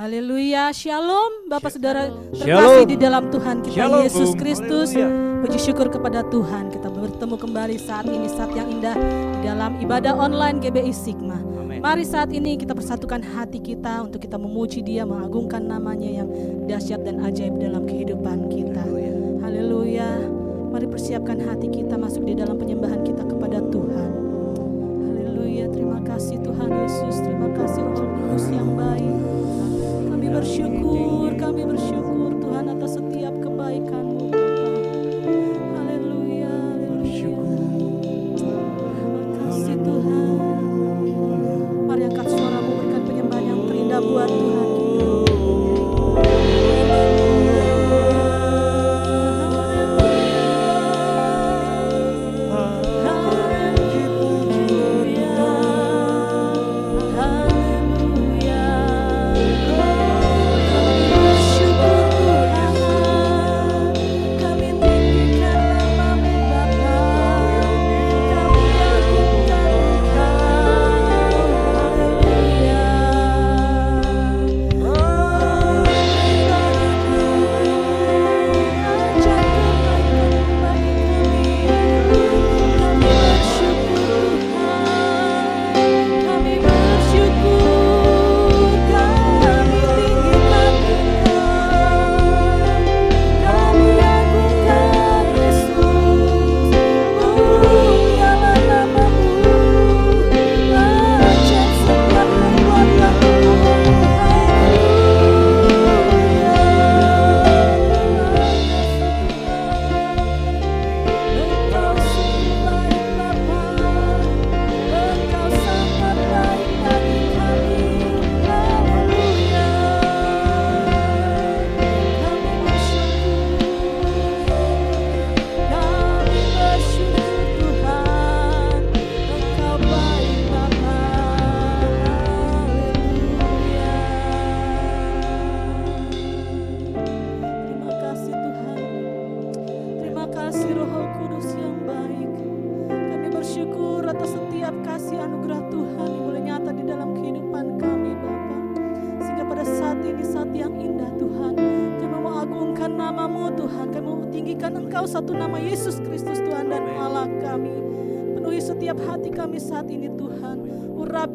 Haleluya, shalom Bapak Saudara terkasih di dalam Tuhan kita Shalom, Yesus Bung. Kristus. Haleluya. Puji syukur kepada Tuhan, kita bertemu kembali saat ini, saat yang indah di dalam ibadah online GBI Sigma. Amin. Mari saat ini kita persatukan hati kita untuk kita memuji Dia, mengagungkan namanya yang dahsyat dan ajaib dalam kehidupan kita. Haleluya. Mari persiapkan hati kita masuk di dalam penyembahan kita kepada Tuhan. Haleluya, terima kasih Tuhan Yesus, terima kasih Roh Kudus yang baik. Kami bersyukur Tuhan atas setiap kebaikan-Mu Bapa. Haleluya, haleluya. Terima kasih Tuhan. Mari angkat suaramu, berikan penyembahan yang terindah buat Tuhan kita.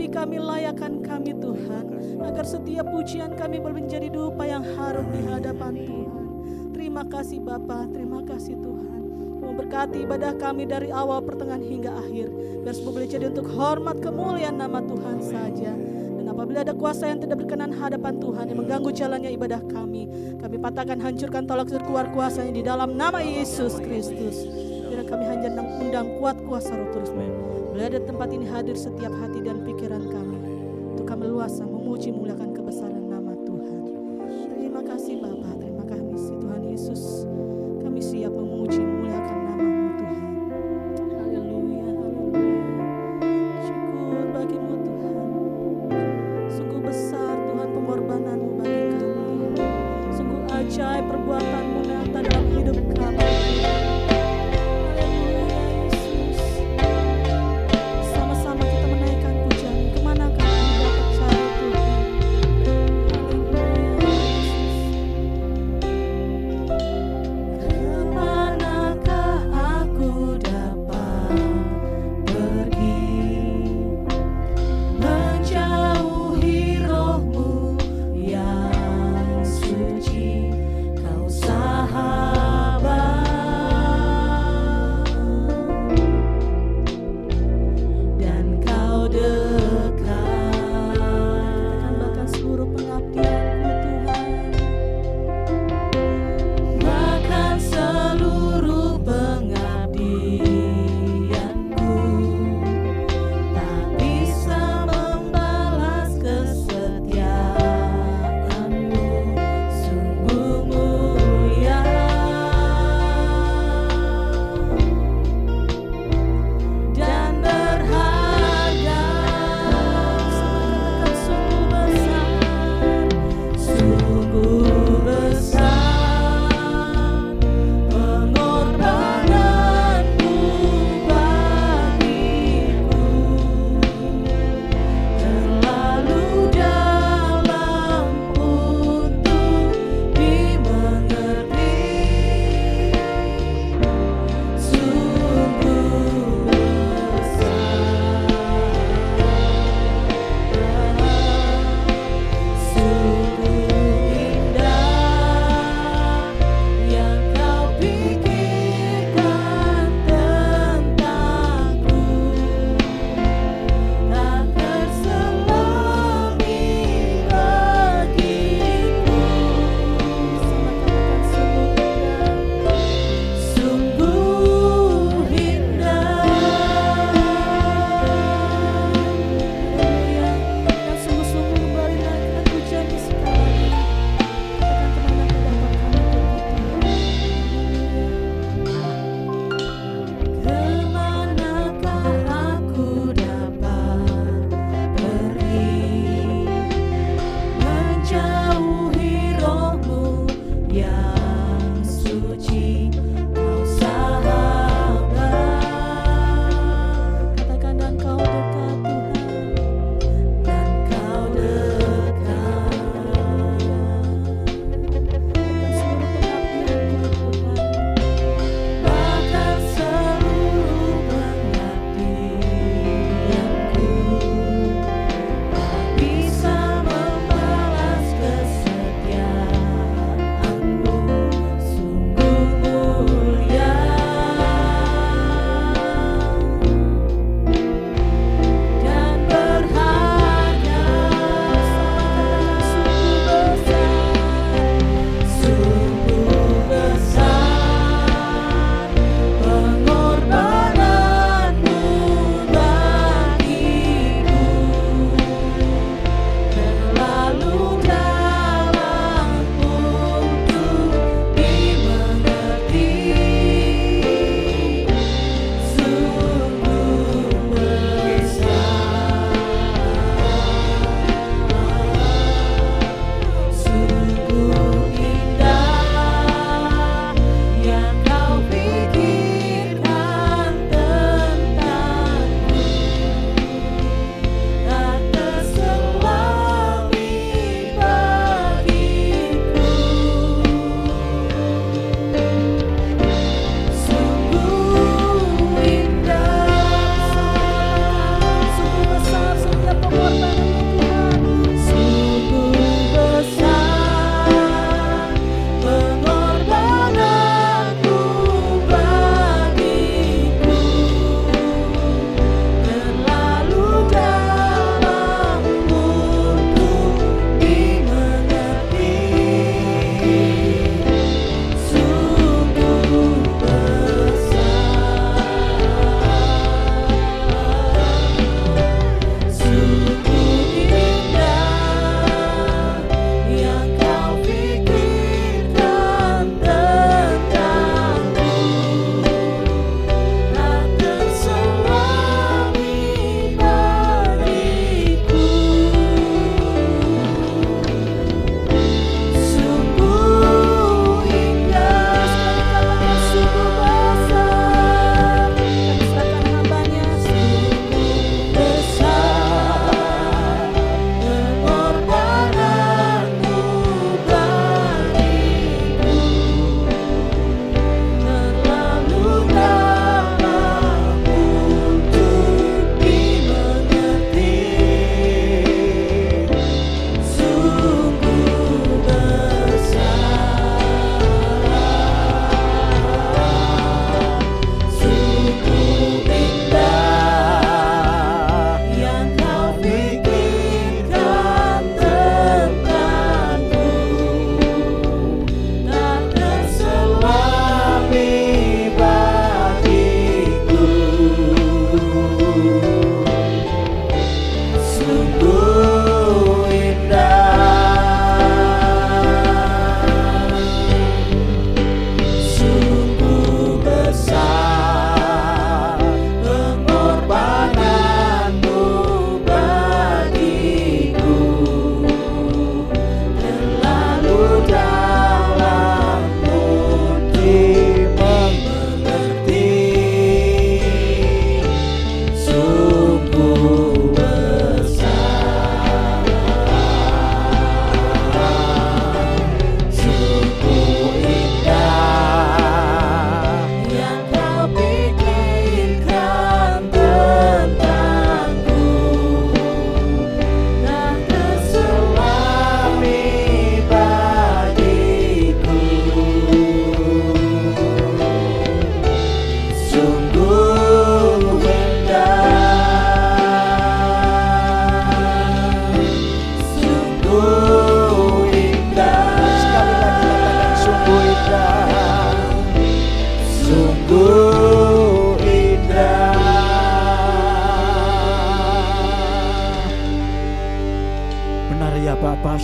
Kami layakan kami Tuhan, agar setiap pujian kami menjadi dupa yang harum di hadapan Tuhan. Terima kasih Bapa, terima kasih Tuhan. Memberkati ibadah kami dari awal, pertengahan hingga akhir, biar semua boleh jadi untuk hormat kemuliaan nama Tuhan saja. Dan apabila ada kuasa yang tidak berkenan hadapan Tuhan yang mengganggu jalannya ibadah kami patahkan, hancurkan, tolak keluar kuasanya di dalam nama Yesus Kristus. Biar kami hanya undang kuat kuasa Roh Kudus-Mu. Boleh ada tempat ini hadir setiap hati dan pikiran kami, untuk kami luasa memuji muliakan kebesaran nama Tuhan. Terima kasih Bapa, terima kasih Tuhan Yesus. Kami siap memuji muliakan nama-Mu Tuhan. Haleluya, haleluya. Syukur bagi-Mu Tuhan. Sungguh besar Tuhan pengorbanan-Mu bagi kami. Sungguh ajaib perbuatan-Mu nyata dalam hidup kami. Kau sahabat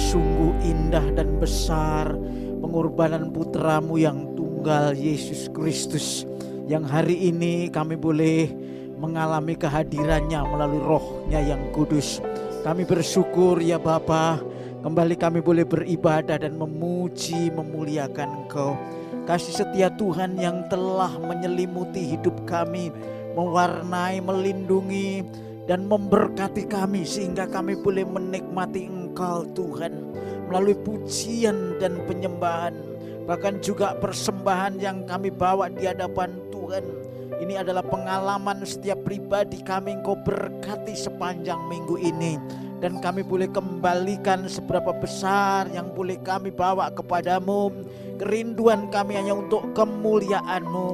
Sungguh indah dan besar pengorbanan putramu yang tunggal Yesus Kristus, yang hari ini kami boleh mengalami kehadirannya melalui rohnya yang kudus. Kami bersyukur ya Bapa, kembali kami boleh beribadah dan memuji memuliakan Engkau. Kasih setia Tuhan yang telah menyelimuti hidup kami, mewarnai, melindungi dan memberkati kami sehingga kami boleh menikmati Engkau Tuhan melalui pujian dan penyembahan, bahkan juga persembahan yang kami bawa di hadapan Tuhan. Ini adalah pengalaman setiap pribadi kami. Engkau berkati sepanjang minggu ini, dan kami boleh kembalikan seberapa besar yang boleh kami bawa kepadamu. Kerinduan kami hanya untuk kemuliaan-Mu.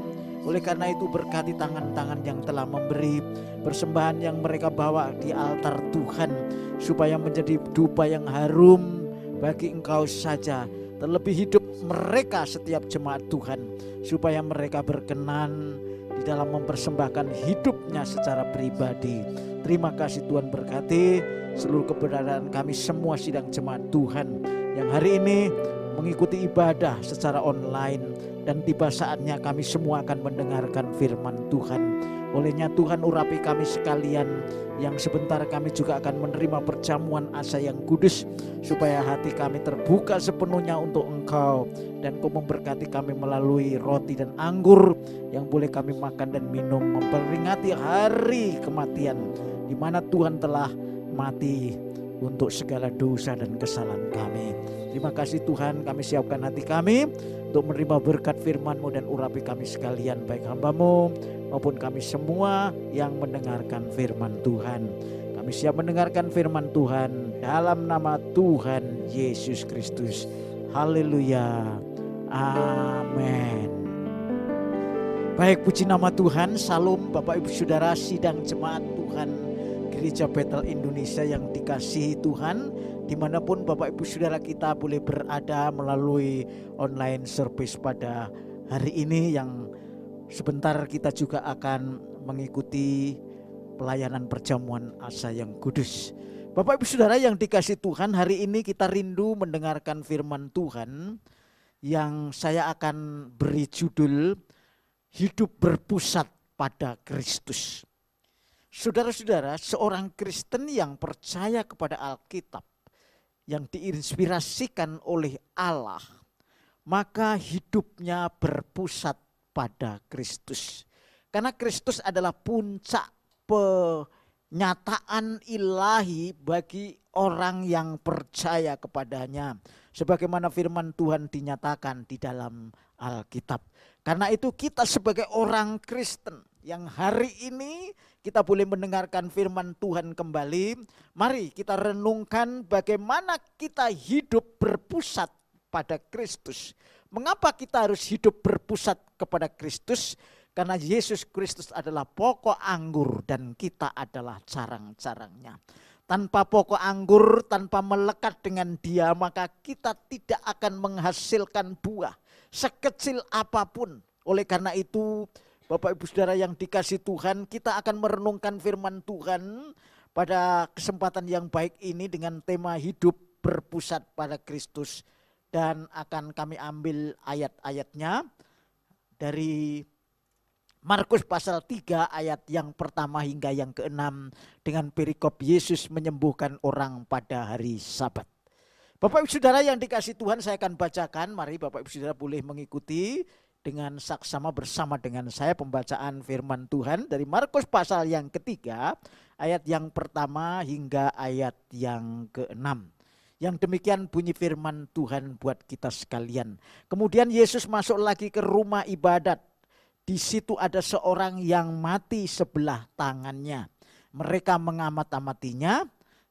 Oleh karena itu berkati tangan-tangan yang telah memberi persembahan yang mereka bawa di altar Tuhan, supaya menjadi dupa yang harum bagi Engkau saja. Terlebih hidup mereka setiap jemaat Tuhan, supaya mereka berkenan di dalam mempersembahkan hidupnya secara pribadi. Terima kasih Tuhan, berkati seluruh keberadaan kami semua sidang jemaat Tuhan yang hari ini mengikuti ibadah secara online, dan tiba saatnya kami semua akan mendengarkan firman Tuhan. Olehnya Tuhan urapi kami sekalian, yang sebentar kami juga akan menerima perjamuan asa yang kudus, supaya hati kami terbuka sepenuhnya untuk Engkau, dan Kau memberkati kami melalui roti dan anggur yang boleh kami makan dan minum, memperingati hari kematian di mana Tuhan telah mati untuk segala dosa dan kesalahan kami. Terima kasih Tuhan, kami siapkan hati kami untuk menerima berkat firman-Mu, dan urapi kami sekalian, baik hamba-Mu maupun kami semua yang mendengarkan firman Tuhan. Kami siap mendengarkan firman Tuhan dalam nama Tuhan Yesus Kristus. Haleluya. Amin. Baik, puji nama Tuhan. Salam Bapak Ibu Saudara sidang jemaat Tuhan Gereja Bethel Indonesia yang dikasihi Tuhan, dimanapun Bapak Ibu Saudara kita boleh berada melalui online service pada hari ini, yang sebentar kita juga akan mengikuti pelayanan perjamuan asa yang kudus. Bapak Ibu Saudara yang dikasihi Tuhan, hari ini kita rindu mendengarkan firman Tuhan yang saya akan beri judul Hidup Berpusat pada Kristus. Saudara-saudara, seorang Kristen yang percaya kepada Alkitab, yang diinspirasikan oleh Allah, maka hidupnya berpusat pada Kristus. Karena Kristus adalah puncak penyataan ilahi bagi orang yang percaya kepadanya, sebagaimana firman Tuhan dinyatakan di dalam Alkitab. Karena itu kita sebagai orang Kristen yang hari ini kita boleh mendengarkan firman Tuhan kembali, mari kita renungkan bagaimana kita hidup berpusat pada Kristus. Mengapa kita harus hidup berpusat kepada Kristus? Karena Yesus Kristus adalah pokok anggur dan kita adalah carang-carangnya. Tanpa pokok anggur, tanpa melekat dengan Dia, maka kita tidak akan menghasilkan buah sekecil apapun. Oleh karena itu, Bapak Ibu Saudara yang dikasihi Tuhan, kita akan merenungkan firman Tuhan pada kesempatan yang baik ini dengan tema hidup berpusat pada Kristus. Dan akan kami ambil ayat-ayatnya dari Markus pasal 3 ayat yang pertama hingga yang ke-6 dengan perikop Yesus menyembuhkan orang pada hari Sabat. Bapak Ibu Saudara yang dikasihi Tuhan, saya akan bacakan. Mari Bapak Ibu Saudara boleh mengikuti dengan saksama bersama dengan saya pembacaan firman Tuhan dari Markus pasal yang ketiga ayat yang pertama hingga ayat yang ke-6. Yang demikian bunyi firman Tuhan buat kita sekalian. Kemudian Yesus masuk lagi ke rumah ibadat. Di situ ada seorang yang mati sebelah tangannya. Mereka mengamat-amatinya.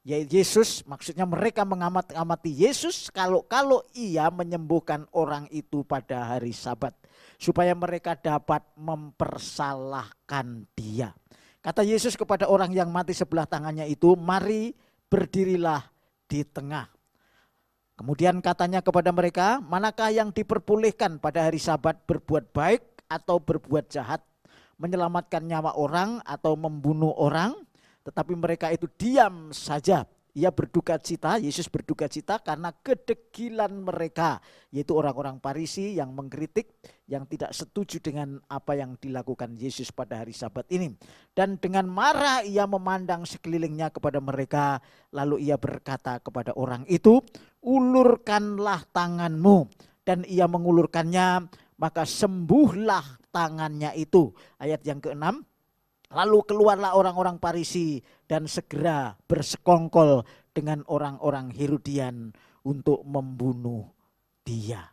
Ya Yesus, maksudnya mereka mengamat-amati Yesus kalau ia menyembuhkan orang itu pada hari Sabat, supaya mereka dapat mempersalahkan Dia. Kata Yesus kepada orang yang mati sebelah tangannya itu, mari berdirilah di tengah. Kemudian katanya kepada mereka, manakah yang diperbolehkan pada hari Sabat, berbuat baik atau berbuat jahat, menyelamatkan nyawa orang atau membunuh orang? Tetapi mereka itu diam saja. Ia berduka cita, Yesus berduka cita karena kedegilan mereka, yaitu orang-orang Farisi yang mengkritik, yang tidak setuju dengan apa yang dilakukan Yesus pada hari Sabat ini. Dan dengan marah ia memandang sekelilingnya kepada mereka, lalu ia berkata kepada orang itu, ulurkanlah tanganmu. Dan ia mengulurkannya, maka sembuhlah tangannya itu. Ayat yang ke-6. Lalu keluarlah orang-orang Farisi dan segera bersekongkol dengan orang-orang Herodian untuk membunuh dia.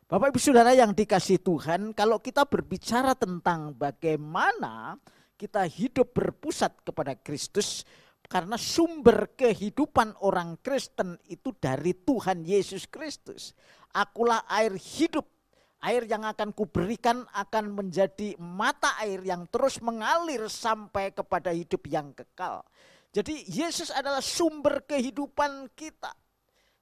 Bapak Ibu Saudara yang dikasihi Tuhan, kalau kita berbicara tentang bagaimana kita hidup berpusat kepada Kristus, karena sumber kehidupan orang Kristen itu dari Tuhan Yesus Kristus. Akulah air hidup. Air yang akan kuberikan akan menjadi mata air yang terus mengalir sampai kepada hidup yang kekal. Jadi Yesus adalah sumber kehidupan kita.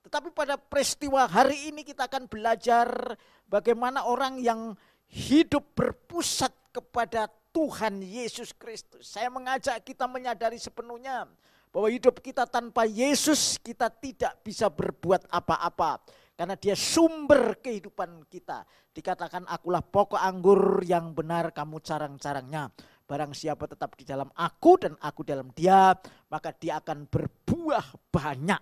Tetapi pada peristiwa hari ini kita akan belajar bagaimana orang yang hidup berpusat kepada Tuhan Yesus Kristus. Saya mengajak kita menyadari sepenuhnya bahwa hidup kita tanpa Yesus kita tidak bisa berbuat apa-apa. Karena dia sumber kehidupan kita. Dikatakan akulah pokok anggur yang benar, kamu carang-carangnya. Barang siapa tetap di dalam aku dan aku dalam dia, maka dia akan berbuah banyak.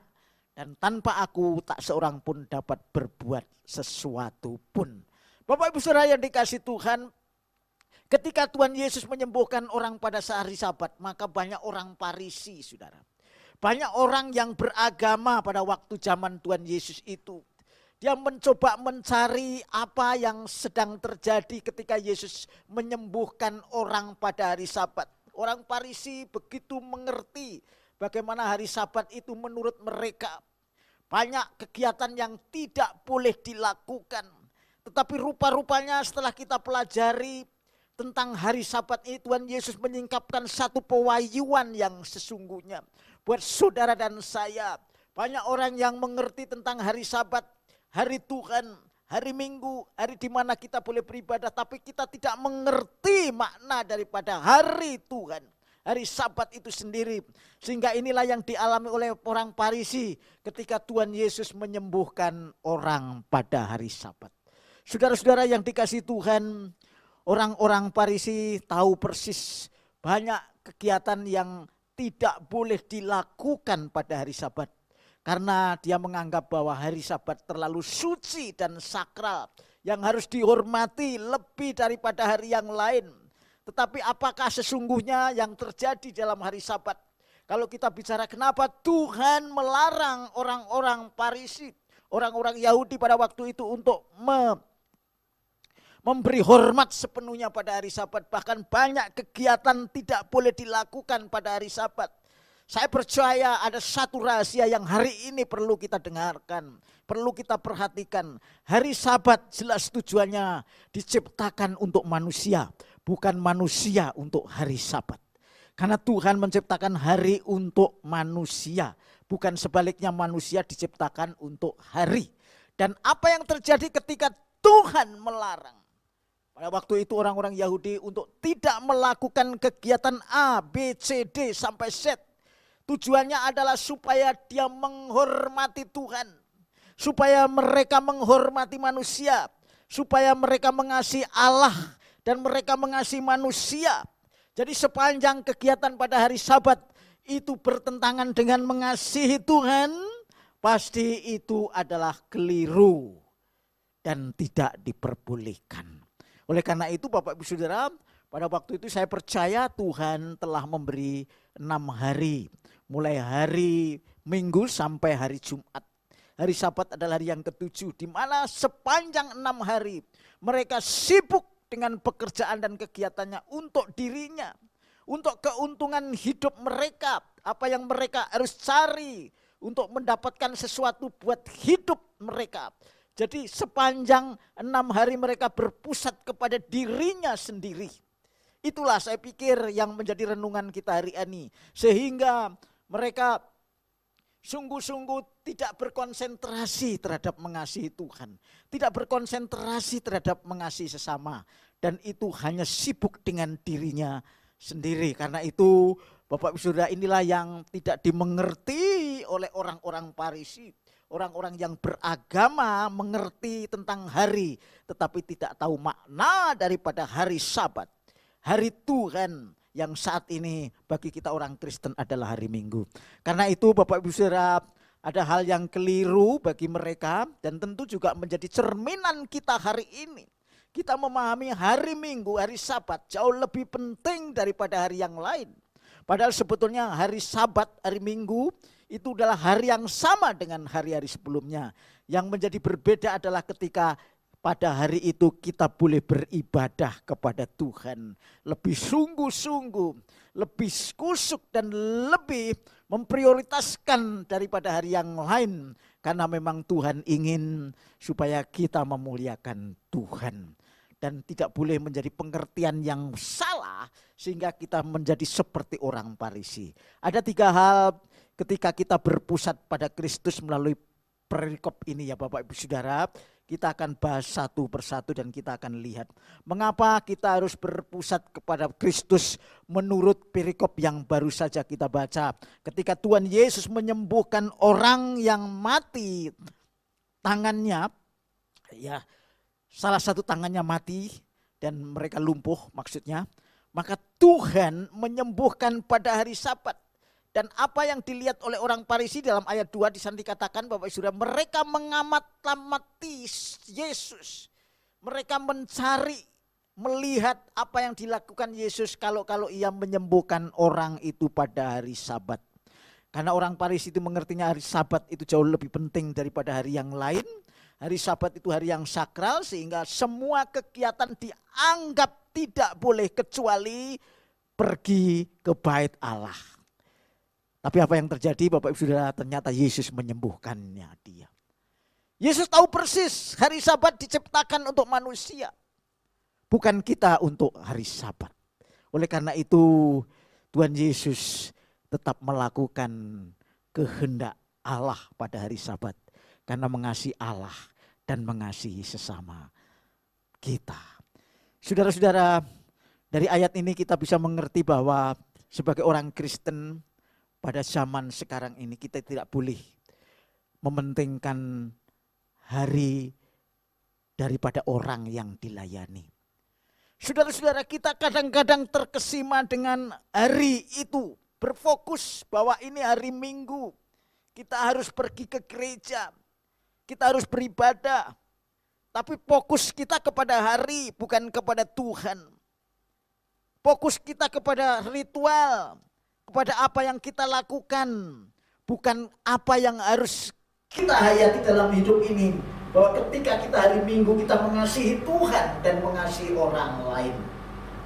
Dan tanpa aku tak seorang pun dapat berbuat sesuatu pun. Bapak Ibu Saudara yang dikasihi Tuhan, ketika Tuhan Yesus menyembuhkan orang pada hari Sabat, maka banyak orang Farisi, saudara. Banyak orang yang beragama pada waktu zaman Tuhan Yesus itu. Dia mencoba mencari apa yang sedang terjadi ketika Yesus menyembuhkan orang pada hari Sabat. Orang Farisi begitu mengerti bagaimana hari Sabat itu menurut mereka. Banyak kegiatan yang tidak boleh dilakukan. Tetapi rupa-rupanya setelah kita pelajari tentang hari Sabat ini, Tuhan Yesus menyingkapkan satu pewahyuan yang sesungguhnya. Buat saudara dan saya, banyak orang yang mengerti tentang hari Sabat, hari Tuhan, hari Minggu, hari di mana kita boleh beribadah, tapi kita tidak mengerti makna daripada hari Tuhan, hari Sabat itu sendiri. Sehingga inilah yang dialami oleh orang Farisi ketika Tuhan Yesus menyembuhkan orang pada hari Sabat. Saudara-saudara yang dikasihi Tuhan, orang-orang Farisi tahu persis banyak kegiatan yang tidak boleh dilakukan pada hari Sabat. Karena dia menganggap bahwa hari Sabat terlalu suci dan sakral, yang harus dihormati lebih daripada hari yang lain. Tetapi apakah sesungguhnya yang terjadi dalam hari Sabat? Kalau kita bicara kenapa Tuhan melarang orang-orang Farisi, orang-orang Yahudi pada waktu itu untuk memberi hormat sepenuhnya pada hari Sabat. Bahkan banyak kegiatan tidak boleh dilakukan pada hari Sabat. Saya percaya ada satu rahasia yang hari ini perlu kita dengarkan, perlu kita perhatikan. Hari Sabat jelas tujuannya diciptakan untuk manusia, bukan manusia untuk hari Sabat. Karena Tuhan menciptakan hari untuk manusia, bukan sebaliknya manusia diciptakan untuk hari. Dan apa yang terjadi ketika Tuhan melarang? Pada waktu itu orang-orang Yahudi untuk tidak melakukan kegiatan A, B, C, D sampai Z. Tujuannya adalah supaya dia menghormati Tuhan. Supaya mereka menghormati manusia. Supaya mereka mengasihi Allah dan mereka mengasihi manusia. Jadi sepanjang kegiatan pada hari Sabat itu bertentangan dengan mengasihi Tuhan, pasti itu adalah keliru dan tidak diperbolehkan. Oleh karena itu Bapak Ibu Saudara, pada waktu itu saya percaya Tuhan telah memberi 6 hari. Mulai hari Minggu sampai hari Jumat. Hari Sabat adalah hari yang ke-7, di mana sepanjang 6 hari mereka sibuk dengan pekerjaan dan kegiatannya untuk dirinya. Untuk keuntungan hidup mereka, apa yang mereka harus cari untuk mendapatkan sesuatu buat hidup mereka. Jadi sepanjang 6 hari mereka berpusat kepada dirinya sendiri. Itulah saya pikir yang menjadi renungan kita hari ini. Sehingga mereka sungguh-sungguh tidak berkonsentrasi terhadap mengasihi Tuhan. Tidak berkonsentrasi terhadap mengasihi sesama. Dan itu hanya sibuk dengan dirinya sendiri. Karena itu Bapak Ibu Saudara, inilah yang tidak dimengerti oleh orang-orang Farisi. Orang-orang yang beragama mengerti tentang hari, tetapi tidak tahu makna daripada hari Sabat. Hari Tuhan yang saat ini bagi kita orang Kristen adalah hari Minggu. Karena itu Bapak Ibu Saudara, ada hal yang keliru bagi mereka dan tentu juga menjadi cerminan kita hari ini. Kita memahami hari Minggu, hari Sabat jauh lebih penting daripada hari yang lain. Padahal sebetulnya hari Sabat, hari Minggu itu adalah hari yang sama dengan hari-hari sebelumnya. Yang menjadi berbeda adalah ketika pada hari itu kita boleh beribadah kepada Tuhan. Lebih sungguh-sungguh, lebih kusuk dan lebih memprioritaskan daripada hari yang lain. Karena memang Tuhan ingin supaya kita memuliakan Tuhan. Dan tidak boleh menjadi pengertian yang salah sehingga kita menjadi seperti orang Farisi. Ada 3 hal ketika kita berpusat pada Kristus melalui perikop ini ya Bapak Ibu Saudara. Kita akan bahas satu persatu dan kita akan lihat mengapa kita harus berpusat kepada Kristus menurut perikop yang baru saja kita baca. Ketika Tuhan Yesus menyembuhkan orang yang mati, tangannya ya salah satu tangannya mati dan mereka lumpuh maksudnya. Maka Tuhan menyembuhkan pada hari Sabat. Dan apa yang dilihat oleh orang Farisi dalam ayat 2 di sana dikatakan Bapak Ibu Saudara, mereka mengamati Yesus. Mereka mencari, melihat apa yang dilakukan Yesus kalau ia menyembuhkan orang itu pada hari Sabat. Karena orang Farisi itu mengertinya hari Sabat itu jauh lebih penting daripada hari yang lain. Hari Sabat itu hari yang sakral sehingga semua kegiatan dianggap tidak boleh kecuali pergi ke bait Allah. Tapi apa yang terjadi Bapak Ibu Saudara, ternyata Yesus menyembuhkannya dia. Yesus tahu persis hari Sabat diciptakan untuk manusia. Bukan kita untuk hari Sabat. Oleh karena itu Tuhan Yesus tetap melakukan kehendak Allah pada hari Sabat. Karena mengasihi Allah dan mengasihi sesama kita. Saudara-saudara, dari ayat ini kita bisa mengerti bahwa sebagai orang Kristen pada zaman sekarang ini kita tidak boleh mementingkan hari daripada orang yang dilayani. Saudara-saudara, kita kadang-kadang terkesima dengan hari itu. Berfokus bahwa ini hari Minggu. Kita harus pergi ke gereja. Kita harus beribadah. Tapi fokus kita kepada hari, bukan kepada Tuhan. Fokus kita kepada ritual, kepada apa yang kita lakukan, bukan apa yang harus kita hayati dalam hidup ini. Bahwa ketika kita hari Minggu kita mengasihi Tuhan dan mengasihi orang lain.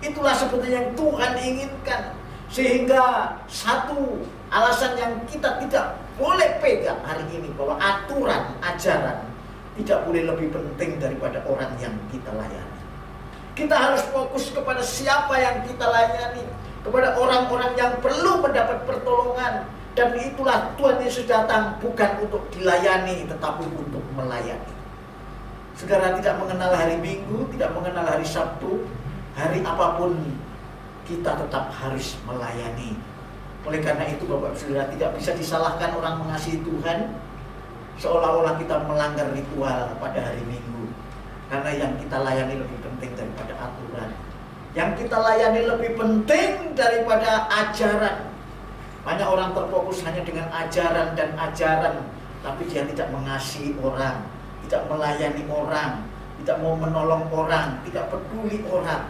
Itulah sebetulnya yang Tuhan inginkan. Sehingga satu alasan yang kita tidak boleh pegang hari ini, bahwa aturan, ajaran tidak boleh lebih penting daripada orang yang kita layani. Kita harus fokus kepada siapa yang kita layani, kepada orang-orang yang perlu mendapat pertolongan. Dan itulah Tuhan Yesus datang bukan untuk dilayani tetapi untuk melayani. Saudara tidak mengenal hari Minggu, tidak mengenal hari Sabtu, hari apapun kita tetap harus melayani. Oleh karena itu Bapak Saudara, tidak bisa disalahkan orang mengasihi Tuhan seolah-olah kita melanggar ritual pada hari Minggu. Karena yang kita layani lebih penting daripada aturan. Yang kita layani lebih penting daripada ajaran. Banyak orang terfokus hanya dengan ajaran dan ajaran, tapi dia tidak mengasihi orang, tidak melayani orang, tidak mau menolong orang, tidak peduli orang.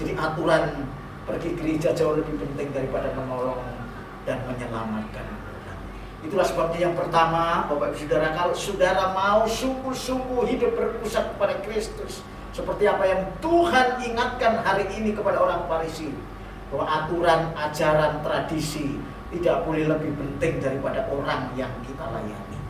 Jadi aturan pergi gereja jauh lebih penting daripada menolong dan menyelamatkan orang. Itulah sebabnya yang pertama, Bapak Ibu Saudara, kalau saudara mau sungguh-sungguh hidup berpusat kepada Kristus, seperti apa yang Tuhan ingatkan hari ini kepada orang Farisi, bahwa aturan, ajaran, tradisi tidak boleh lebih penting daripada orang yang kita layani.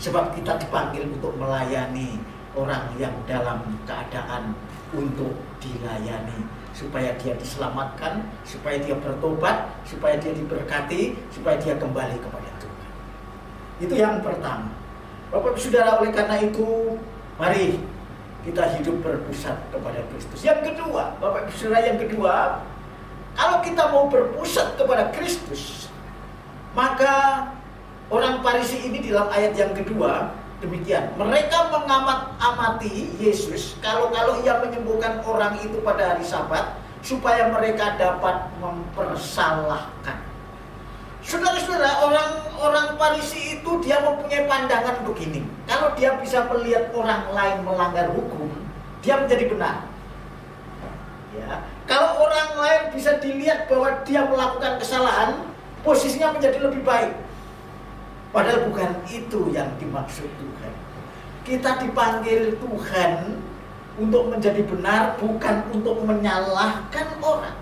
Sebab kita dipanggil untuk melayani orang yang dalam keadaan untuk dilayani. Supaya dia diselamatkan, supaya dia bertobat, supaya dia diberkati, supaya dia kembali kepada Tuhan. Itu yang pertama. Bapak Saudara, oleh karena itu, mari kita hidup berpusat kepada Kristus. Yang kedua, Bapak Saudara, yang kedua, kalau kita mau berpusat kepada Kristus, maka Orang Farisi ini dalam ayat yang kedua demikian, mereka mengamati Yesus kalau ia menyembuhkan orang itu pada hari Sabat supaya mereka dapat mempersalahkan. Saudara-saudara, orang Farisi itu dia mempunyai pandangan begini, kalau dia bisa melihat orang lain melanggar hukum, dia menjadi benar. Ya, kalau orang lain bisa dilihat bahwa dia melakukan kesalahan, posisinya menjadi lebih baik. Padahal bukan itu yang dimaksud Tuhan. Kita dipanggil Tuhan untuk menjadi benar, bukan untuk menyalahkan orang.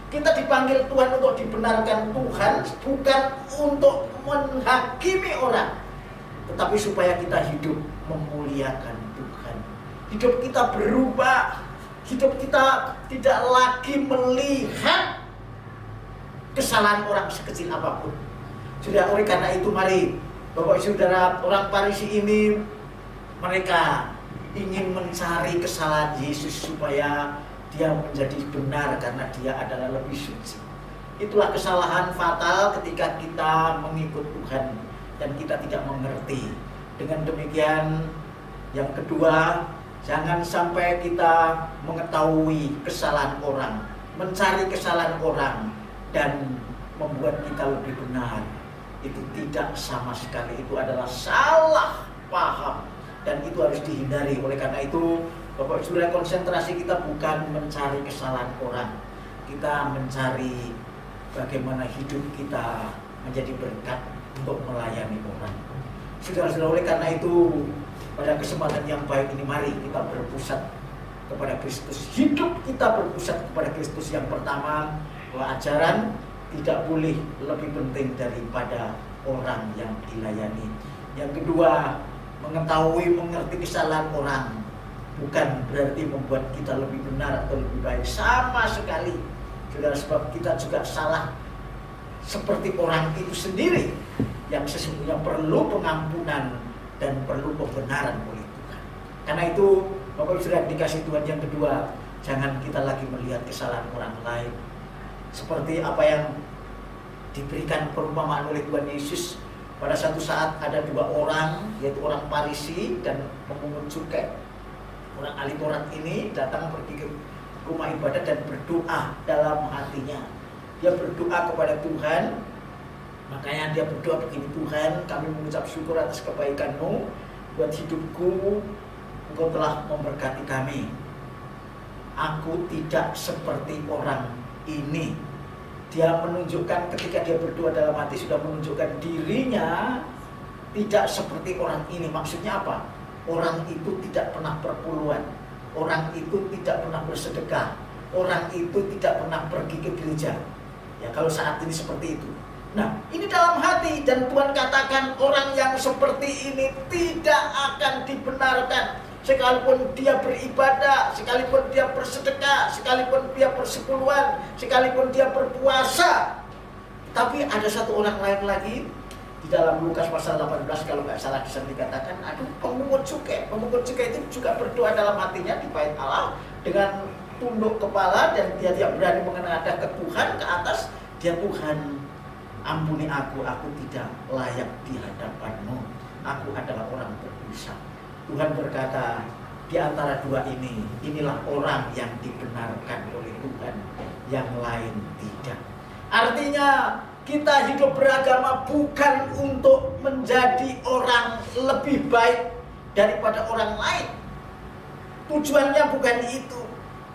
Kita dipanggil Tuhan untuk dibenarkan Tuhan, bukan untuk menghakimi orang, tetapi supaya kita hidup memuliakan Tuhan. Hidup kita berubah, hidup kita tidak lagi melihat kesalahan orang sekecil apapun. Sudah, oleh karena itu mari Bapak Saudara, orang Farisi ini mereka ingin mencari kesalahan Yesus supaya dia menjadi benar karena dia adalah lebih suci. Itulah kesalahan fatal ketika kita mengikut Tuhan dan kita tidak mengerti. Dengan demikian, yang kedua, jangan sampai kita mengetahui kesalahan orang, mencari kesalahan orang dan membuat kita lebih benar. Itu tidak sama sekali, itu adalah salah paham dan itu harus dihindari. Oleh karena itu Bapak Saudara, konsentrasi kita bukan mencari kesalahan orang, kita mencari bagaimana hidup kita menjadi berkat untuk melayani orang. Saudara-saudara, oleh karena itu pada kesempatan yang baik ini mari kita berpusat kepada Kristus. Hidup kita berpusat kepada Kristus. Yang pertama, bahwa ajaran tidak boleh lebih penting daripada orang yang dilayani. Yang kedua, mengetahui, mengerti kesalahan orang bukan berarti membuat kita lebih benar atau lebih baik, sama sekali. Saudara, sebab kita juga salah seperti orang itu sendiri yang sesungguhnya perlu pengampunan dan perlu pembenaran oleh Tuhan. Karena itu Bapak Saudara dikasih Tuhan, yang kedua, jangan kita lagi melihat kesalahan orang lain. Seperti apa yang diberikan perumpamaan oleh Tuhan Yesus. Pada satu saat ada dua orang, yaitu orang Farisi dan pemungut cukai. Orang ahli Taurat ini datang pergi ke rumah ibadah dan berdoa dalam hatinya. Dia berdoa kepada Tuhan. Makanya dia berdoa begini, Tuhan, kami mengucap syukur atas kebaikan-Mu buat hidupku. Engkau telah memberkati kami. Aku tidak seperti orang ini. Dia menunjukkan, ketika dia berdoa dalam hati, sudah menunjukkan dirinya tidak seperti orang ini. Maksudnya apa? Orang itu tidak pernah perpuluhan, orang itu tidak pernah bersedekah, orang itu tidak pernah pergi ke gereja. Ya, kalau saat ini seperti itu. Nah, ini dalam hati, dan Tuhan katakan orang yang seperti ini tidak akan dibenarkan. Sekalipun dia beribadah, sekalipun dia bersedekah, sekalipun dia bersepuluhan, sekalipun dia berpuasa. Tapi ada satu orang lain lagi. Di dalam Lukas pasal 18 kalau nggak salah bisa dikatakan, aduh, pemungut cukai. Pemungut cukai itu juga berdoa dalam hatinya di bait Allah dengan tunduk kepala, dan dia tidak berani menengadah ke Tuhan, ke atas. Dia, Tuhan, ampuni aku tidak layak di hadapan-Mu. Aku adalah orang berdosa. Tuhan berkata, di antara dua ini, inilah orang yang dibenarkan oleh Tuhan, yang lain tidak. Artinya, kita hidup beragama bukan untuk menjadi orang lebih baik daripada orang lain. Tujuannya bukan itu.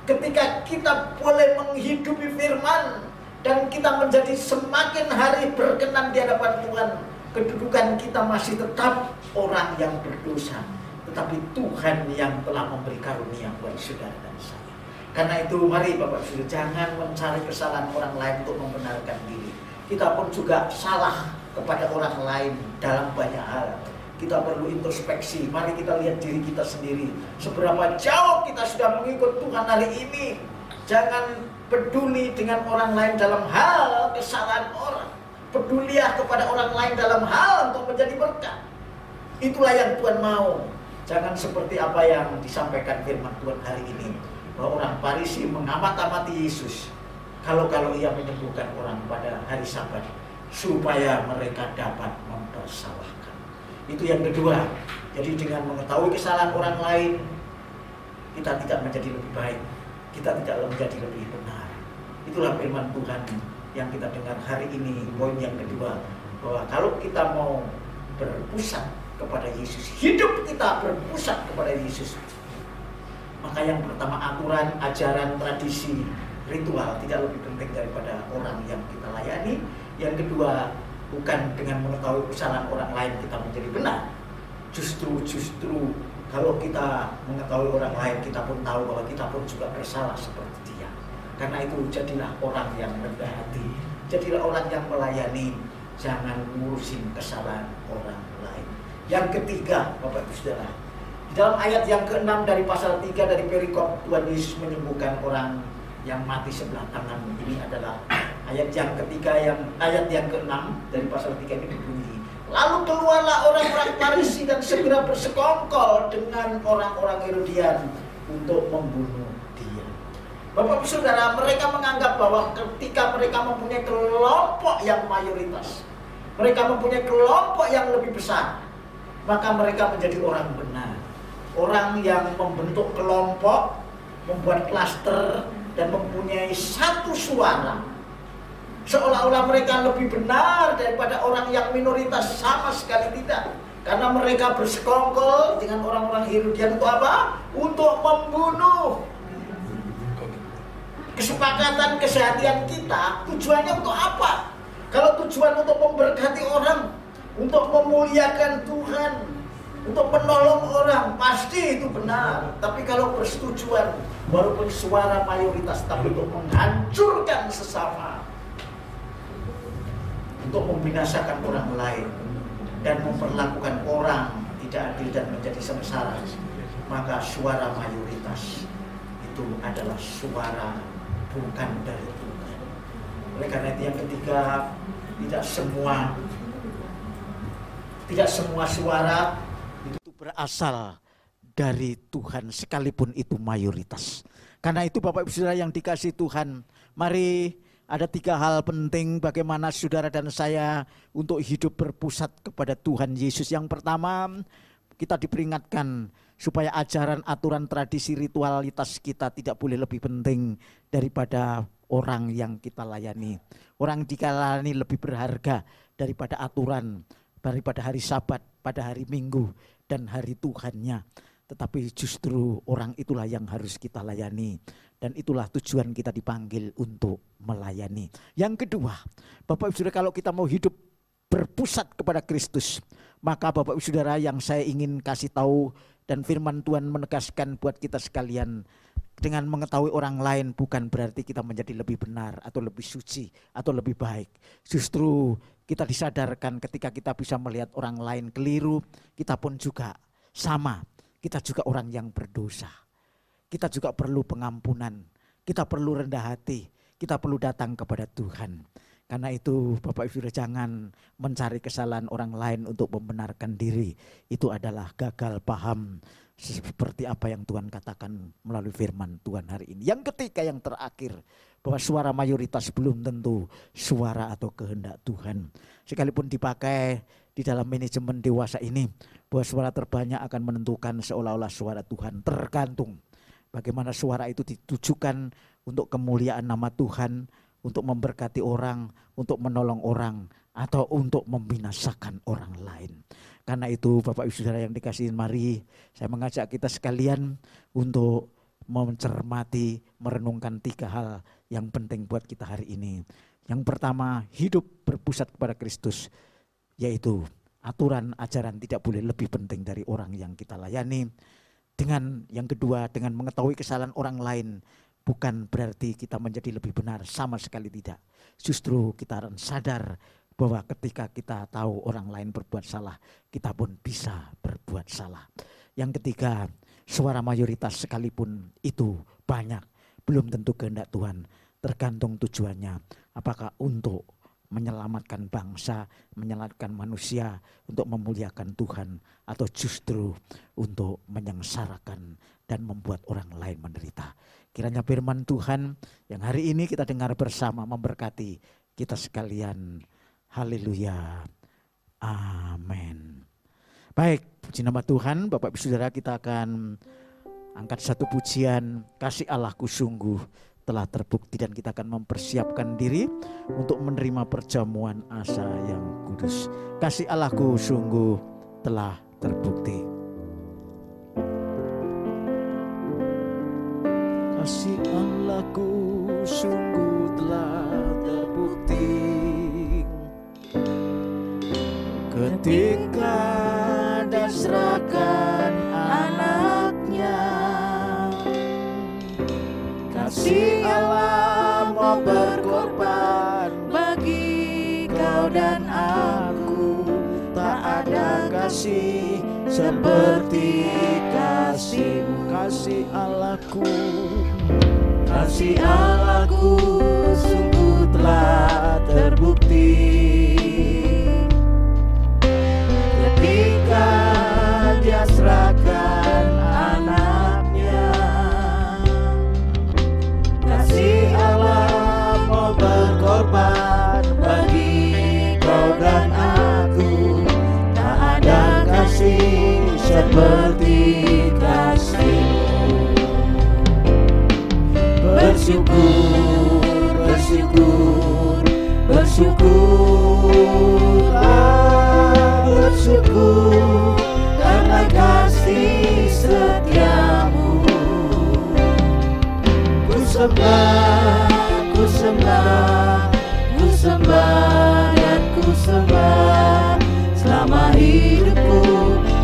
Ketika kita boleh menghidupi firman dan kita menjadi semakin hari berkenan di hadapan Tuhan, kedudukan kita masih tetap orang yang berdosa. Tetapi Tuhan yang telah memberi karunia buat saudara dan saya. Karena itu mari Bapak Saudara, jangan mencari kesalahan orang lain untuk membenarkan diri. Kita pun juga salah kepada orang lain dalam banyak hal. Kita perlu introspeksi. Mari kita lihat diri kita sendiri. Seberapa jauh kita sudah mengikut Tuhan hari ini. Jangan peduli dengan orang lain dalam hal kesalahan orang. Pedulilah kepada orang lain dalam hal untuk menjadi berkat. Itulah yang Tuhan mau. Jangan seperti apa yang disampaikan firman Tuhan hari ini, bahwa orang Farisi mengamat-amati Yesus kalau ia menyembuhkan orang pada hari Sabat supaya mereka dapat mempersalahkan. dipersalahkan. Itu yang kedua. Jadi dengan mengetahui kesalahan orang lain, kita tidak menjadi lebih baik, kita tidak menjadi lebih benar. Itulah firman Tuhan yang kita dengar hari ini. Poin yang kedua, bahwa kalau kita mau berpusat kepada Yesus, hidup kita berpusat kepada Yesus, maka yang pertama aturan, ajaran, tradisi, ritual tidak lebih penting daripada orang yang kita layani. Yang kedua, bukan dengan mengetahui kesalahan orang lain kita menjadi benar. Justru kalau kita mengetahui orang lain, kita pun tahu bahwa kita pun juga bersalah seperti dia. Karena itu jadilah orang yang rendah hati, jadilah orang yang melayani, jangan ngurusin kesalahan orang lain. Yang ketiga, Bapak Ibu Saudara, di dalam ayat yang ke-6 dari pasal 3 dari perikop, Tuhan Yesus menyembuhkan orang yang mati sebelah tangan. Ini adalah ayat yang ketiga, ayat yang ke-6 dari pasal 3 ini berbunyi, lalu keluarlah orang-orang Farisi dan segera bersekongkol dengan orang-orang Herodian untuk membunuh dia. Bapak Ibu Saudara, mereka menganggap bahwa ketika mereka mempunyai kelompok yang mayoritas, mereka mempunyai kelompok yang lebih besar, maka mereka menjadi orang benar. Orang yang membentuk kelompok, membuat klaster, dan mempunyai satu suara, seolah-olah mereka lebih benar daripada orang yang minoritas. Sama sekali tidak. Karena mereka bersekongkol dengan orang-orang Herodian untuk apa? Untuk membunuh. Kesepakatan keseharian kita tujuannya untuk apa? Kalau tujuan untuk memberkati orang, untuk memuliakan Tuhan, untuk menolong orang, pasti itu benar. Tapi kalau persetujuan, walaupun suara mayoritas, tapi untuk menghancurkan sesama, untuk membinasakan orang lain, dan memperlakukan orang tidak adil dan menjadi sengsara, maka suara mayoritas itu adalah suara bukan dari Tuhan. Oleh karena itu yang ketiga, tidak semua suara itu berasal dari Tuhan, sekalipun itu mayoritas. Karena itu Bapak Ibu Saudara yang dikasihi Tuhan, mari ada 3 hal penting bagaimana saudara dan saya untuk hidup berpusat kepada Tuhan Yesus. Yang pertama, kita diperingatkan supaya ajaran, aturan, tradisi, ritualitas kita tidak boleh lebih penting daripada orang yang kita layani. Orang kita layani lebih berharga daripada aturan, daripada hari Sabat, pada hari Minggu, dan hari Tuhannya. Tetapi justru orang itulah yang harus kita layani. Dan itulah tujuan kita dipanggil untuk melayani. Yang kedua, Bapak Ibu Saudara, kalau kita mau hidup berpusat kepada Kristus, maka Bapak Ibu Saudara yang saya ingin kasih tahu, dan firman Tuhan menegaskan buat kita sekalian, dengan mengetahui orang lain bukan berarti kita menjadi lebih benar atau lebih suci atau lebih baik. Justru kita disadarkan ketika kita bisa melihat orang lain keliru, kita pun juga sama. Kita juga orang yang berdosa. Kita juga perlu pengampunan. Kita perlu rendah hati. Kita perlu datang kepada Tuhan. Karena itu Bapak Ibu Saudara, jangan mencari kesalahan orang lain untuk membenarkan diri. Itu adalah gagal paham seperti apa yang Tuhan katakan melalui firman Tuhan hari ini. Yang ketiga, yang terakhir, bahwa suara mayoritas belum tentu suara atau kehendak Tuhan. Sekalipun dipakai di dalam manajemen dewasa ini, bahwa suara terbanyak akan menentukan seolah-olah suara Tuhan. Tergantung bagaimana suara itu ditujukan untuk kemuliaan nama Tuhan, untuk memberkati orang, untuk menolong orang, atau untuk membinasakan orang lain. Karena itu Bapak Ibu Saudara yang dikasihi, mari saya mengajak kita sekalian untuk mencermati, merenungkan 3 hal yang penting buat kita hari ini. Yang pertama, hidup berpusat kepada Kristus, yaitu aturan, ajaran tidak boleh lebih penting dari orang yang kita layani. Dengan yang kedua, dengan mengetahui kesalahan orang lain, bukan berarti kita menjadi lebih benar, sama sekali tidak. Justru kita harus sadar bahwa ketika kita tahu orang lain berbuat salah, kita pun bisa berbuat salah. Yang ketiga, suara mayoritas sekalipun itu banyak, belum tentu kehendak Tuhan. Tergantung tujuannya, apakah untuk menyelamatkan bangsa, menyelamatkan manusia, untuk memuliakan Tuhan, atau justru untuk menyengsarakan dan membuat orang lain menderita. Kiranya firman Tuhan yang hari ini kita dengar bersama memberkati kita sekalian. Haleluya. Amin. Baik, puji nama Tuhan. Bapak Ibu Saudara, kita akan angkat satu pujian, Kasih Allahku sungguh telah terbukti, dan kita akan mempersiapkan diri untuk menerima perjamuan asa yang kudus. Kasih Allahku sungguh telah terbukti. Kasih Allahku sungguh telah terbukti ketika Dia serahkan anaknya. Kasih Allah mau berkorban bagi kau dan aku. Tak ada kasih seperti kasih-Mu. Kasih Allahku, kasih Allahku sungguh telah terbukti ketika Dia serahkan anaknya. Kasih Allah mau berkorban bagi kau dan aku. Tak ada kasih seperti kasih-Mu. Bersyukur, bersyukur, bersyukurlah, bersyukur karena kasih setia-Mu. Ku sembah, ku sembah, ku sembah dan ku sembah. Selama hidupku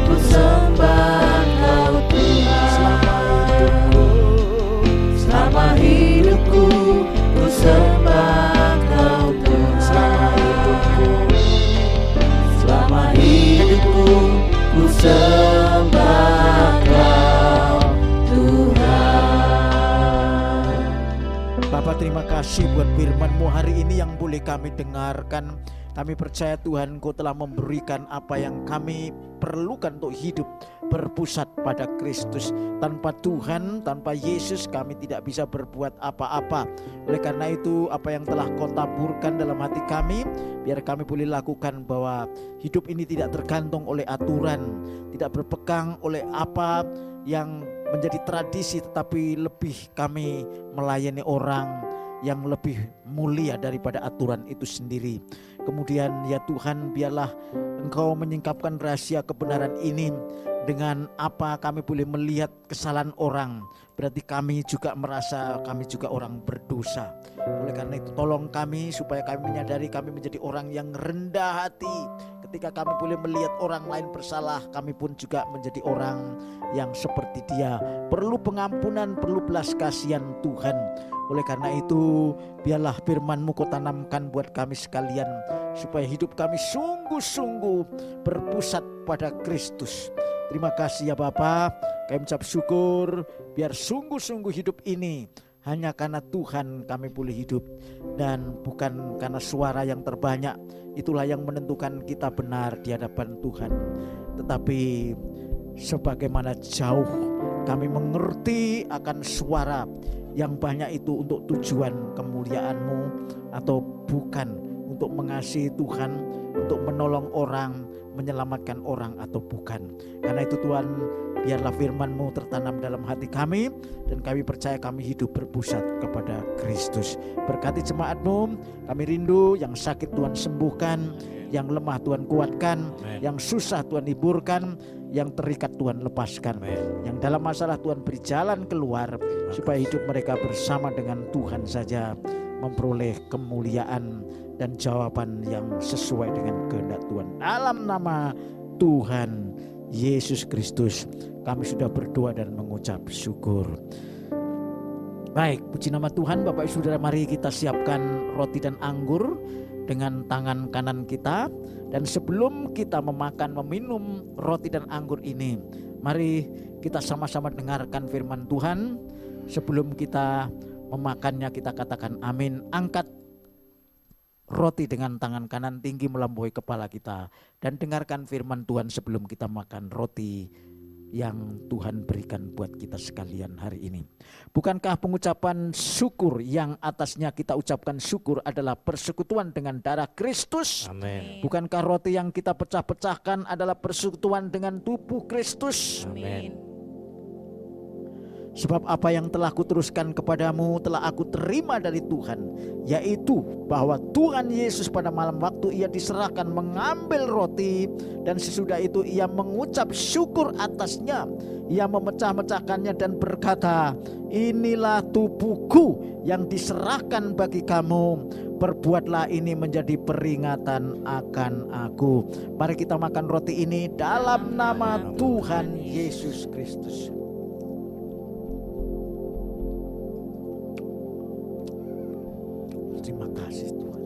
ku sembah Kau Tuhan. Selama hidupku ku sembah Kau Tuhan. Selama hidupku ku sembah Kau Tuhan. Bapak, terima kasih buat firman-Mu hari ini yang boleh kami dengarkan. Kami percaya Tuhan, Kau telah memberikan apa yang kami perlukan untuk hidup berpusat pada Kristus. Tanpa Tuhan, tanpa Yesus kami tidak bisa berbuat apa-apa. Oleh karena itu, apa yang telah Kau taburkan dalam hati kami, biar kami boleh lakukan, bahwa hidup ini tidak tergantung oleh aturan, tidak berpegang oleh apa yang menjadi tradisi, tetapi lebih kami melayani orang yang lebih mulia daripada aturan itu sendiri. Kemudian ya Tuhan, biarlah Engkau menyingkapkan rahasia kebenaran ini. Dengan apa kami boleh melihat kesalahan orang, berarti kami juga merasa kami juga orang berdosa. Oleh karena itu tolong kami supaya kami menyadari kami menjadi orang yang rendah hati. Ketika kami boleh melihat orang lain bersalah, kami pun juga menjadi orang yang seperti dia, perlu pengampunan, perlu belas kasihan Tuhan. Oleh karena itu biarlah firman-Mu Kau tanamkan buat kami sekalian, supaya hidup kami sungguh-sungguh berpusat pada Kristus. Terima kasih ya Bapa, kami ucap syukur, biar sungguh-sungguh hidup ini hanya karena Tuhan kami boleh hidup, dan bukan karena suara yang terbanyak. Itulah yang menentukan kita benar di hadapan Tuhan. Tetapi sebagaimana jauh kami mengerti akan suara yang banyak itu untuk tujuan kemuliaan-Mu, atau bukan untuk mengasihi Tuhan, untuk menolong orang, menyelamatkan orang, atau bukan. Karena itu Tuhan, biarlah firman-Mu tertanam dalam hati kami, dan kami percaya kami hidup berpusat kepada Kristus. Berkati jemaat-Mu, kami rindu yang sakit Tuhan sembuhkan, yang lemah Tuhan kuatkan, yang susah Tuhan hiburkan, yang terikat Tuhan lepaskan, yang dalam masalah Tuhan beri jalan keluar, supaya hidup mereka bersama dengan Tuhan saja memperoleh kemuliaan dan jawaban yang sesuai dengan kehendak Tuhan. Dalam nama Tuhan Yesus Kristus kami sudah berdoa dan mengucap syukur. Baik, puji nama Tuhan. Bapak Ibu Saudara, mari kita siapkan roti dan anggur dengan tangan kanan kita. Dan sebelum kita memakan, meminum roti dan anggur ini, mari kita sama-sama dengarkan firman Tuhan. Sebelum kita memakannya, kita katakan amin. Angkat roti dengan tangan kanan tinggi melampaui kepala kita, dan dengarkan firman Tuhan sebelum kita makan roti yang Tuhan berikan buat kita sekalian hari ini. Bukankah pengucapan syukur yang atasnya kita ucapkan syukur adalah persekutuan dengan darah Kristus? Amin. Bukankah roti yang kita pecah-pecahkan adalah persekutuan dengan tubuh Kristus? Amin. Sebab apa yang telah kuteruskan kepadamu telah aku terima dari Tuhan, yaitu bahwa Tuhan Yesus pada malam waktu ia diserahkan mengambil roti, dan sesudah itu ia mengucap syukur atasnya. Ia memecah-mecahkannya dan berkata, inilah tubuhku yang diserahkan bagi kamu. Perbuatlah ini menjadi peringatan akan aku. Mari kita makan roti ini dalam nama Tuhan Yesus Kristus. Terima kasih Tuhan.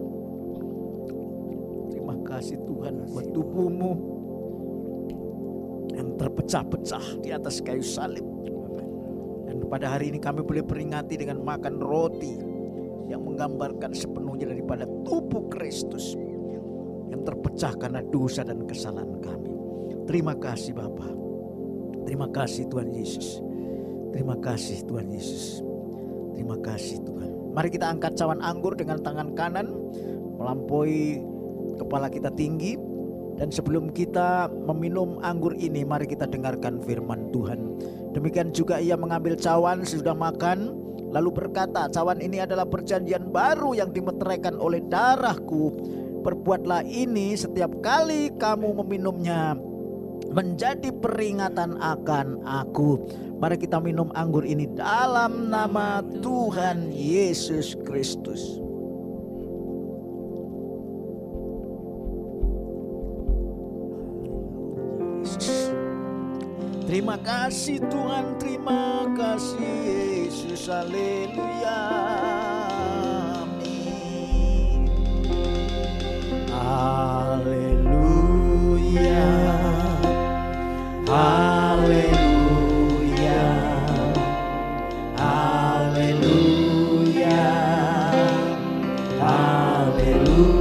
Terima kasih Tuhan buat tubuhmu yang terpecah-pecah di atas kayu salib. Dan pada hari ini kami boleh peringati dengan makan roti yang menggambarkan sepenuhnya daripada tubuh Kristus yang terpecah karena dosa dan kesalahan kami. Terima kasih Bapa. Terima kasih Tuhan Yesus. Terima kasih Tuhan Yesus. Terima kasih Tuhan. Mari kita angkat cawan anggur dengan tangan kanan melampaui kepala kita tinggi. Dan sebelum kita meminum anggur ini, mari kita dengarkan firman Tuhan. Demikian juga ia mengambil cawan sesudah makan, lalu berkata, cawan ini adalah perjanjian baru yang dimeteraikan oleh darahku. Perbuatlah ini setiap kali kamu meminumnya menjadi peringatan akan aku. Mari kita minum anggur ini dalam nama Tuhan Yesus Kristus. Terima kasih Tuhan, terima kasih Yesus, haleluya. Amin. Haleluya. Haleluya. Haleluya. Haleluya.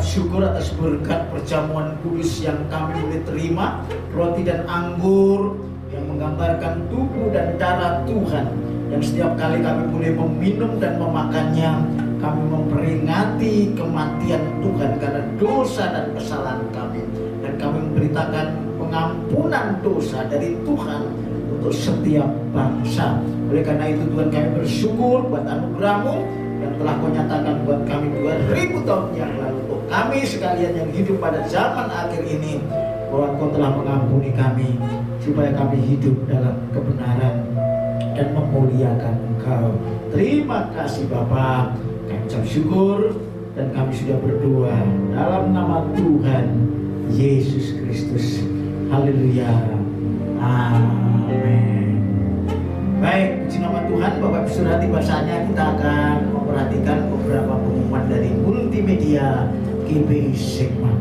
Syukur atas berkat perjamuan kudus yang kami boleh terima, roti dan anggur yang menggambarkan tubuh dan darah Tuhan, yang setiap kali kami boleh meminum dan memakannya, kami memperingati kematian Tuhan karena dosa dan kesalahan kami, dan kami memberitakan pengampunan dosa dari Tuhan untuk setiap bangsa. Oleh karena itu Tuhan, kami bersyukur buat anugerah-Mu yang telah Kau nyatakan buat kami 2000 tahun yang lalu. Untuk kami sekalian yang hidup pada zaman akhir ini, bahwa Kau telah mengampuni kami supaya kami hidup dalam kebenaran dan memuliakan Engkau. Terima kasih Bapa. Kami ucap syukur dan kami sudah berdoa dalam nama Tuhan Yesus Kristus. Haleluya. Amin. Baik, puji nama Tuhan. Bapak Ibu Saudara, tiba saatnya kita akan memperhatikan beberapa pengumuman dari multimedia GBI Sigma.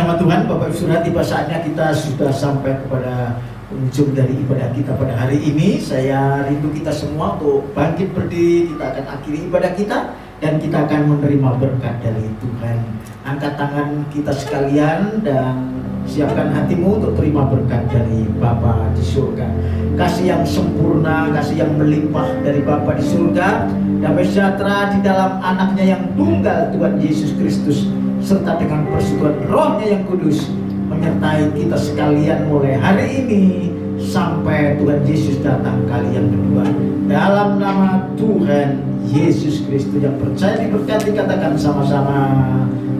bersama Tuhan, Bapak Ibu Saudara, tiba saatnya kita sudah sampai kepada penghujung dari ibadah kita pada hari ini. Saya rindu kita semua untuk bangkit berdiri. Kita akan akhiri ibadah kita dan kita akan menerima berkat dari Tuhan. Angkat tangan kita sekalian dan siapkan hatimu untuk terima berkat dari Bapa di surga. Kasih yang sempurna, kasih yang melimpah dari Bapa di surga, damai sejahtera di dalam anaknya yang tunggal Tuhan Yesus Kristus, serta dengan persekutuan Rohnya yang kudus menyertai kita sekalian mulai hari ini sampai Tuhan Yesus datang kali yang kedua. Dalam nama Tuhan Yesus Kristus yang percaya diberkati, katakan sama-sama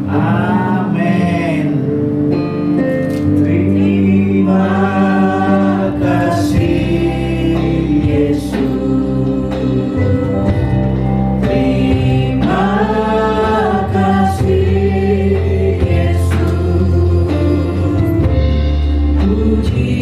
amin. Terima kasih Yesus, terima kasih Yesus, puji